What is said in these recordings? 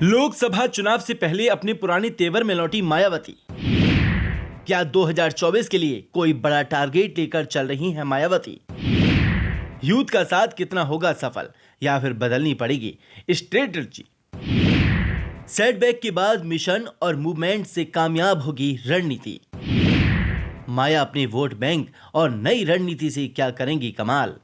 लोकसभा चुनाव से पहले अपने पुराने तेवर में लौटी मायावती। क्या 2024 के लिए कोई बड़ा टारगेट लेकर चल रही हैं मायावती? यूथ का साथ कितना होगा सफल, या फिर बदलनी पड़ेगी स्ट्रेटजी? सेटबैक के बाद मिशन और मूवमेंट से कामयाब होगी रणनीति। माया अपने वोट बैंक और नई रणनीति से क्या करेंगी कमाल?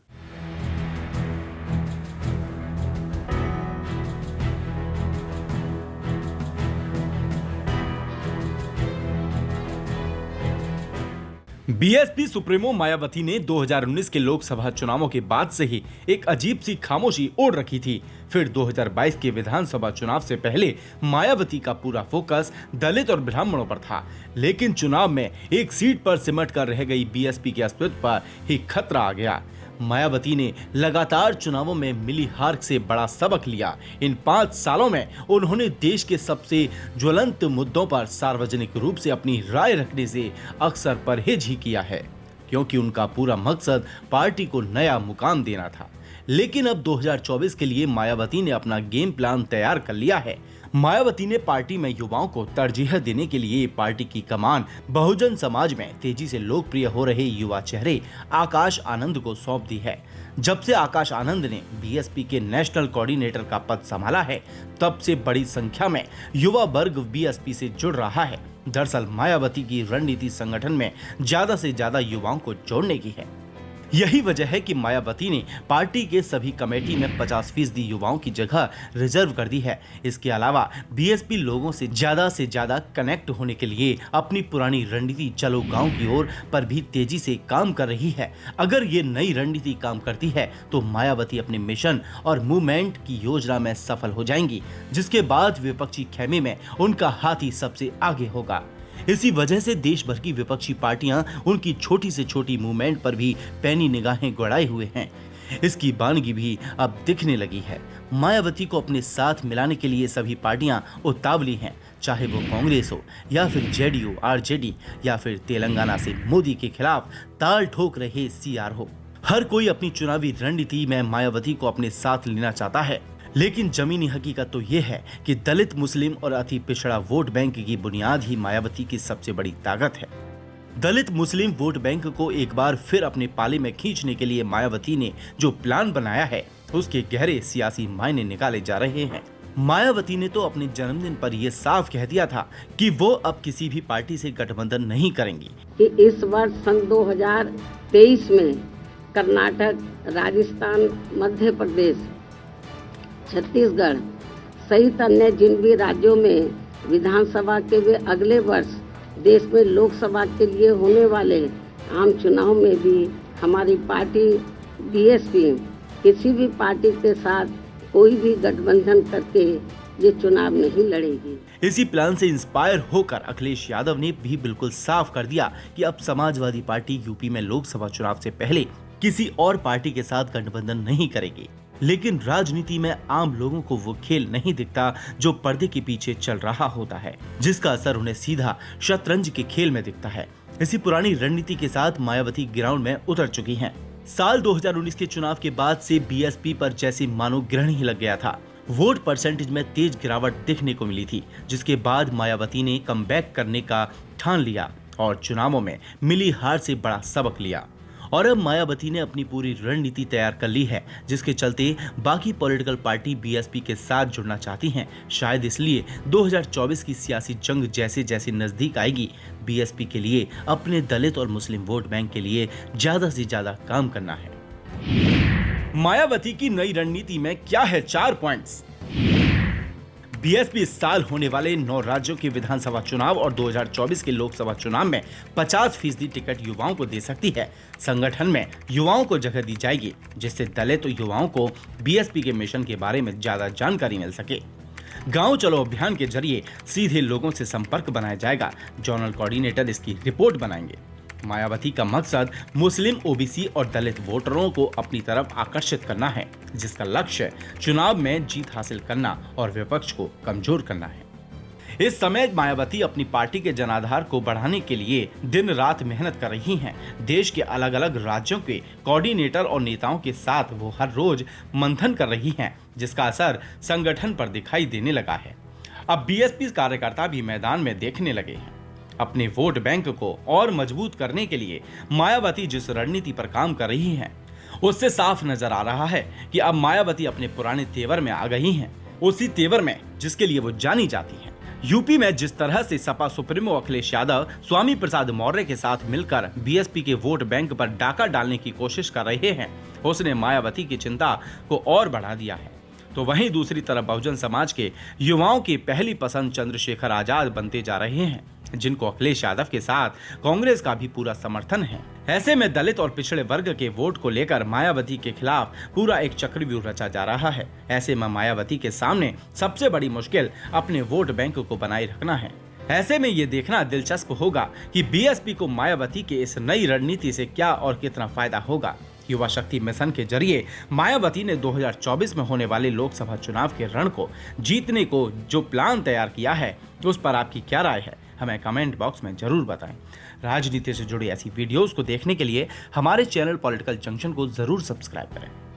बीएसपी सुप्रीमो मायावती ने 2019 के लोकसभा चुनावों के बाद से ही एक अजीब सी खामोशी ओढ़ रखी थी। फिर 2022 के विधानसभा चुनाव से पहले मायावती का पूरा फोकस दलित और ब्राह्मणों पर था, लेकिन चुनाव में एक सीट पर सिमट कर रह गई बीएसपी के अस्तित्व पर ही खतरा आ गया। मायावती ने लगातार चुनावों में मिली हार से बड़ा सबक लिया। इन 5 सालों में उन्होंने देश के सबसे ज्वलंत मुद्दों पर सार्वजनिक रूप से अपनी राय रखने से अक्सर परहेज ही किया है, क्योंकि उनका पूरा मकसद पार्टी को नया मुकाम देना था। लेकिन अब 2024 के लिए मायावती ने अपना गेम प्लान तैयार कर लिया है। मायावती ने पार्टी में युवाओं को तरजीह देने के लिए पार्टी की कमान बहुजन समाज में तेजी से लोकप्रिय हो रहे युवा चेहरे आकाश आनंद को सौंप दी है। जब से आकाश आनंद ने बीएसपी के नेशनल कोऑर्डिनेटर का पद संभाला है, तब से बड़ी संख्या में युवा वर्ग बीएसपी से जुड़ रहा है। दरअसल मायावती की रणनीति संगठन में ज्यादा से ज्यादा युवाओं को जोड़ने की है। यही वजह है कि मायावती ने पार्टी के सभी कमेटी में 50% युवाओं की जगह रिजर्व कर दी है। इसके अलावा बीएसपी लोगों से ज्यादा कनेक्ट होने के लिए अपनी पुरानी रणनीति चलो गांव की ओर पर भी तेजी से काम कर रही है। अगर ये नई रणनीति काम करती है तो मायावती अपने मिशन और मूवमेंट की योजना में सफल हो जाएंगी, जिसके बाद विपक्षी खेमे में उनका हाथी सबसे आगे होगा। इसी वजह से देश भर की विपक्षी पार्टियां उनकी छोटी से छोटी मूवमेंट पर भी पैनी निगाहें गड़ाए हुए हैं। इसकी बानगी भी अब दिखने लगी है। मायावती को अपने साथ मिलाने के लिए सभी पार्टियां उतावली हैं, चाहे वो कांग्रेस हो या फिर जेडीयू, आरजेडी या फिर तेलंगाना से मोदी के खिलाफ ताल ठोक रहे सीआर हो। हर कोई अपनी चुनावी रणनीति में मायावती को अपने साथ लेना चाहता है, लेकिन जमीनी हकीकत तो ये है कि दलित, मुस्लिम और अति पिछड़ा वोट बैंक की बुनियाद ही मायावती की सबसे बड़ी ताकत है। दलित मुस्लिम वोट बैंक को एक बार फिर अपने पाले में खींचने के लिए मायावती ने जो प्लान बनाया है, उसके गहरे सियासी मायने निकाले जा रहे हैं। मायावती ने तो अपने जन्मदिन पर यह साफ कह दिया था कि वो अब किसी भी पार्टी से गठबंधन नहीं करेंगी। कि इस वर्ष सन 2023 में कर्नाटक, राजस्थान, मध्य प्रदेश, छत्तीसगढ़ सहित अन्य जिन भी राज्यों में विधानसभा के वे अगले वर्ष देश में लोकसभा के लिए होने वाले आम चुनाव में भी हमारी पार्टी बीएसपी किसी भी पार्टी के साथ कोई भी गठबंधन करके ये चुनाव नहीं लड़ेगी। इसी प्लान से इंस्पायर होकर अखिलेश यादव ने भी बिल्कुल साफ कर दिया कि अब समाजवादी पार्टी यूपी में लोकसभा चुनाव से पहले किसी और पार्टी के साथ गठबंधन नहीं करेगी। लेकिन राजनीति में आम लोगों को वो खेल नहीं दिखता जो पर्दे के पीछे चल रहा होता है, जिसका असर उन्हें सीधा शतरंज के खेल में दिखता है। इसी पुरानी रणनीति के साथ मायावती ग्राउंड में उतर चुकी हैं। साल 2019 के चुनाव के बाद से बीएसपी पर जैसे मानो ग्रहण ही लग गया था। वोट परसेंटेज में तेज गिरावट देखने को मिली थी, जिसके बाद मायावती ने कमबैक करने का ठान लिया और चुनावों में मिली हार से बड़ा सबक लिया। और अब मायावती ने अपनी पूरी रणनीति तैयार कर ली है, जिसके चलते बाकी पॉलिटिकल पार्टी बीएसपी के साथ जुड़ना चाहती हैं। शायद इसलिए 2024 की सियासी जंग जैसे जैसे नजदीक आएगी, बीएसपी के लिए अपने दलित और मुस्लिम वोट बैंक के लिए ज्यादा से ज्यादा काम करना है। मायावती की नई रणनीति में क्या है 4 पॉइंट्स? बीएसपी इस साल होने वाले 9 राज्यों के विधानसभा चुनाव और 2024 के लोकसभा चुनाव में 50% टिकट युवाओं को दे सकती है। संगठन में युवाओं को जगह दी जाएगी, जिससे दलित युवाओं को बीएसपी के मिशन के बारे में ज्यादा जानकारी मिल सके। गांव चलो अभियान के जरिए सीधे लोगों से संपर्क बनाया जाएगा। जोनल कोऑर्डिनेटर इसकी रिपोर्ट बनाएंगे। मायावती का मकसद मुस्लिम, ओबीसी और दलित वोटरों को अपनी तरफ आकर्षित करना है, जिसका लक्ष्य चुनाव में जीत हासिल करना और विपक्ष को कमजोर करना है। इस समय मायावती अपनी पार्टी के जनाधार को बढ़ाने के लिए दिन रात मेहनत कर रही हैं। देश के अलग अलग राज्यों के कोऑर्डिनेटर और नेताओं के साथ वो हर रोज मंथन कर रही हैं, जिसका असर संगठन पर दिखाई देने लगा है। अब बीएसपी कार्यकर्ता भी मैदान में देखने लगे हैं। अपने वोट बैंक को और मजबूत करने के लिए मायावती जिस रणनीति पर काम कर रही हैं, उससे साफ नजर आ रहा है कि अब मायावती अपने पुराने तेवर में आ गई हैं, उसी तेवर में जिसके लिए वो जानी जाती हैं। यूपी में जिस तरह से सपा सुप्रीमो अखिलेश यादव स्वामी प्रसाद मौर्य के साथ मिलकर बीएसपी के वोट बैंक पर डाका डालने की कोशिश कर रहे हैं, उसने मायावती की चिंता को और बढ़ा दिया है। तो वहीं दूसरी तरफ बहुजन समाज के युवाओं की पहली पसंद चंद्रशेखर आजाद बनते जा रहे हैं, जिनको अखिलेश यादव के साथ कांग्रेस का भी पूरा समर्थन है। ऐसे में दलित और पिछड़े वर्ग के वोट को लेकर मायावती के खिलाफ पूरा एक चक्रव्यूह रचा जा रहा है। ऐसे में मायावती के सामने सबसे बड़ी मुश्किल अपने वोट बैंक को बनाए रखना है। ऐसे में ये देखना दिलचस्प होगा कि बीएसपी को मायावती के इस नई रणनीति से क्या और कितना फायदा होगा। युवा शक्ति मिशन के जरिए मायावती ने 2024 में होने वाले लोकसभा चुनाव के रण को जीतने को जो प्लान तैयार किया है, उस पर आपकी क्या राय है, हमें कमेंट बॉक्स में जरूर बताएं। राजनीति से जुड़ी ऐसी वीडियोस को देखने के लिए हमारे चैनल पॉलिटिकल जंक्शन को जरूर सब्सक्राइब करें।